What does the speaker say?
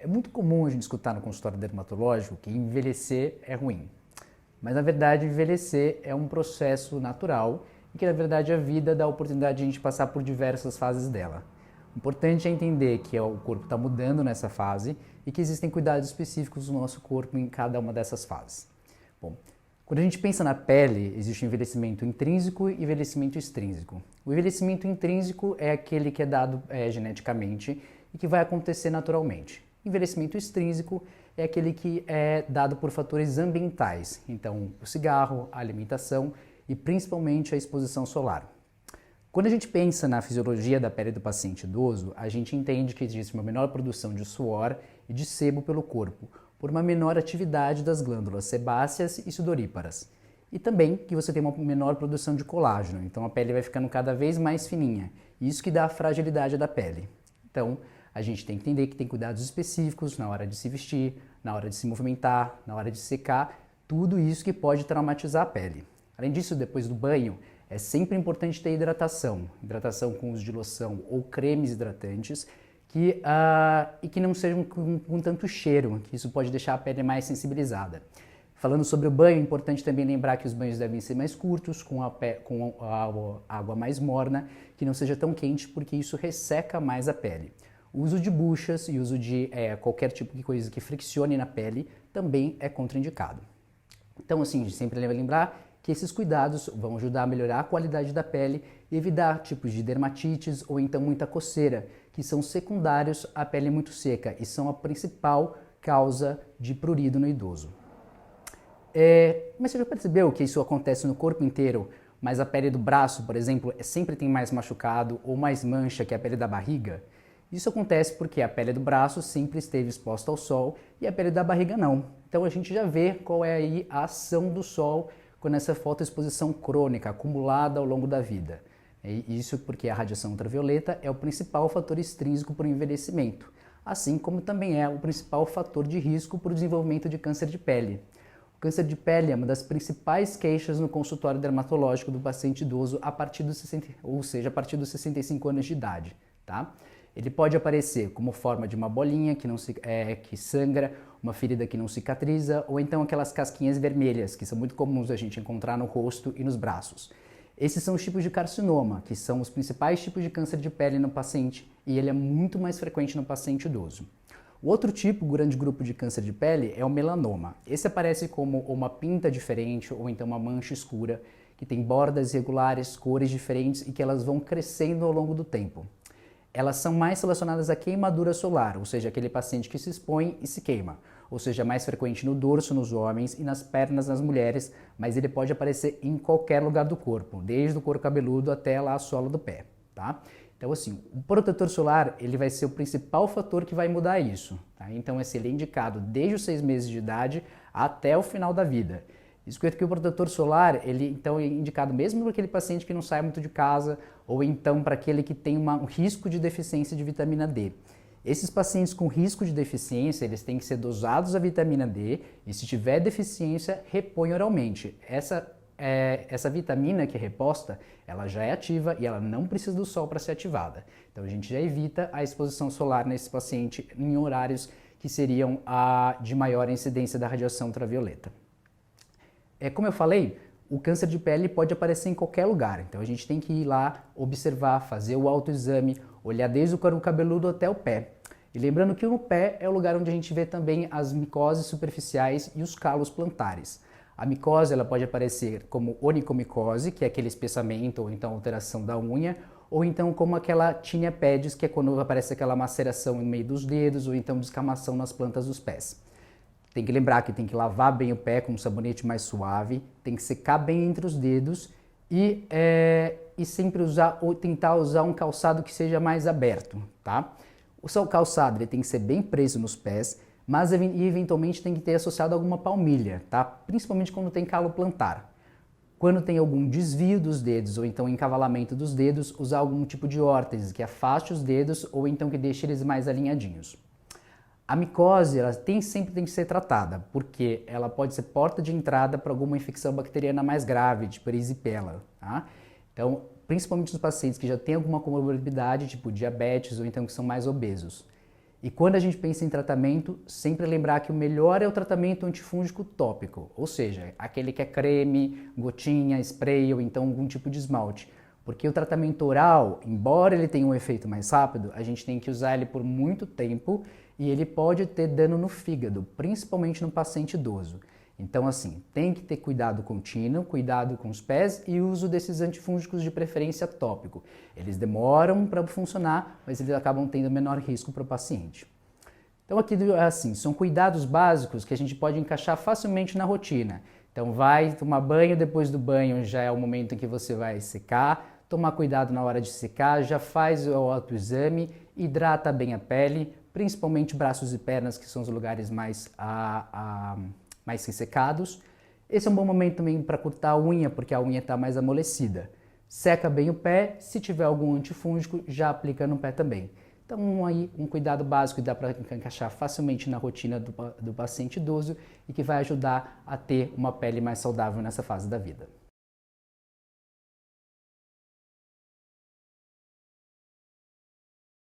muito comum a gente escutar no consultório dermatológico que envelhecer é ruim. Mas na verdade envelhecer é um processo natural e que na verdade a vida dá a oportunidade de a gente passar por diversas fases dela. O importante é entender que o corpo está mudando nessa fase e que existem cuidados específicos do nosso corpo em cada uma dessas fases. Bom, quando a gente pensa na pele, existe envelhecimento intrínseco e envelhecimento extrínseco. O envelhecimento intrínseco é aquele que é dado geneticamente e que vai acontecer naturalmente. Envelhecimento extrínseco é aquele que é dado por fatores ambientais, então o cigarro, a alimentação e principalmente a exposição solar. Quando a gente pensa na fisiologia da pele do paciente idoso, a gente entende que existe uma menor produção de suor e de sebo pelo corpo, por uma menor atividade das glândulas sebáceas e sudoríparas. E também que você tem uma menor produção de colágeno, então a pele vai ficando cada vez mais fininha. Isso que dá a fragilidade da pele. Então, a gente tem que entender que tem cuidados específicos na hora de se vestir, na hora de se movimentar, na hora de secar, tudo isso que pode traumatizar a pele. Além disso, depois do banho, é sempre importante ter hidratação com uso de loção ou cremes hidratantes e que não sejam com tanto cheiro, que isso pode deixar a pele mais sensibilizada. Falando sobre o banho, é importante também lembrar que os banhos devem ser mais curtos, com a água mais morna, que não seja tão quente, porque isso resseca mais a pele. O uso de buchas e o uso de qualquer tipo de coisa que friccione na pele também é contraindicado. Então, assim, sempre lembrar que esses cuidados vão ajudar a melhorar a qualidade da pele e evitar tipos de dermatites ou então muita coceira, que são secundários à pele muito seca e são a principal causa de prurido no idoso. Mas você já percebeu que isso acontece no corpo inteiro, mas a pele do braço, por exemplo, sempre tem mais machucado ou mais mancha que a pele da barriga? Isso acontece porque a pele do braço sempre esteve exposta ao sol e a pele da barriga não. Então a gente já vê qual é aí a ação do sol quando essa fotoexposição crônica acumulada ao longo da vida. Isso porque a radiação ultravioleta é o principal fator extrínseco para o envelhecimento, assim como também é o principal fator de risco para o desenvolvimento de câncer de pele. O câncer de pele é uma das principais queixas no consultório dermatológico do paciente idoso a partir dos 65 anos de idade. Tá? Ele pode aparecer como forma de uma bolinha que sangra, uma ferida que não cicatriza, ou então aquelas casquinhas vermelhas, que são muito comuns a gente encontrar no rosto e nos braços. Esses são os tipos de carcinoma, que são os principais tipos de câncer de pele no paciente, e ele é muito mais frequente no paciente idoso. O outro tipo, grande grupo de câncer de pele, é o melanoma. Esse aparece como uma pinta diferente, ou então uma mancha escura, que tem bordas irregulares, cores diferentes e que elas vão crescendo ao longo do tempo. Elas são mais relacionadas à queimadura solar, ou seja, aquele paciente que se expõe e se queima. Ou seja, mais frequente no dorso nos homens e nas pernas nas mulheres, mas ele pode aparecer em qualquer lugar do corpo, desde o couro cabeludo até lá a sola do pé, tá? Então assim, o protetor solar ele vai ser o principal fator que vai mudar isso, tá? Então ele é indicado desde os 6 meses de idade até o final da vida. Isso que o protetor solar, ele então é indicado mesmo para aquele paciente que não sai muito de casa ou então para aquele que tem um risco de deficiência de vitamina D. Esses pacientes com risco de deficiência, eles têm que ser dosados a vitamina D e se tiver deficiência, repõe oralmente. Essa vitamina que é reposta, ela já é ativa e ela não precisa do sol para ser ativada. Então a gente já evita a exposição solar nesse paciente em horários que seriam de maior incidência da radiação ultravioleta. Como eu falei, o câncer de pele pode aparecer em qualquer lugar, então a gente tem que ir lá, observar, fazer o autoexame, olhar desde o couro cabeludo até o pé. E lembrando que no pé é o lugar onde a gente vê também as micoses superficiais e os calos plantares. A micose ela pode aparecer como onicomicose, que é aquele espessamento ou então alteração da unha, ou então como aquela tinea pedis, que é quando aparece aquela maceração no meio dos dedos ou então descamação nas plantas dos pés. Tem que lembrar que tem que lavar bem o pé com um sabonete mais suave, tem que secar bem entre os dedos e sempre tentar usar um calçado que seja mais aberto, tá? O seu calçado ele tem que ser bem preso nos pés, mas eventualmente tem que ter associado alguma palmilha, tá? Principalmente quando tem calo plantar. Quando tem algum desvio dos dedos ou então encavalamento dos dedos, usar algum tipo de órtese que afaste os dedos ou então que deixe eles mais alinhadinhos. A micose ela sempre tem que ser tratada, porque ela pode ser porta de entrada para alguma infecção bacteriana mais grave, tipo erisipela. Tá? Então, principalmente nos pacientes que já têm alguma comorbidade, tipo diabetes ou então que são mais obesos. E quando a gente pensa em tratamento, sempre lembrar que o melhor é o tratamento antifúngico tópico, ou seja, aquele que é creme, gotinha, spray ou então algum tipo de esmalte. Porque o tratamento oral, embora ele tenha um efeito mais rápido, a gente tem que usar ele por muito tempo e ele pode ter dano no fígado, principalmente no paciente idoso. Então, assim, tem que ter cuidado contínuo, cuidado com os pés e uso desses antifúngicos de preferência tópico. Eles demoram para funcionar, mas eles acabam tendo menor risco para o paciente. Então, aqui, assim, são cuidados básicos que a gente pode encaixar facilmente na rotina. Então, vai tomar banho, depois do banho já é o momento em que você vai secar, tomar cuidado na hora de secar, já faz o autoexame, hidrata bem a pele, principalmente braços e pernas, que são os lugares mais ressecados. Esse é um bom momento também para cortar a unha, porque a unha está mais amolecida. Seca bem o pé, se tiver algum antifúngico, já aplica no pé também. Então aí um cuidado básico que dá para encaixar facilmente na rotina do paciente idoso e que vai ajudar a ter uma pele mais saudável nessa fase da vida.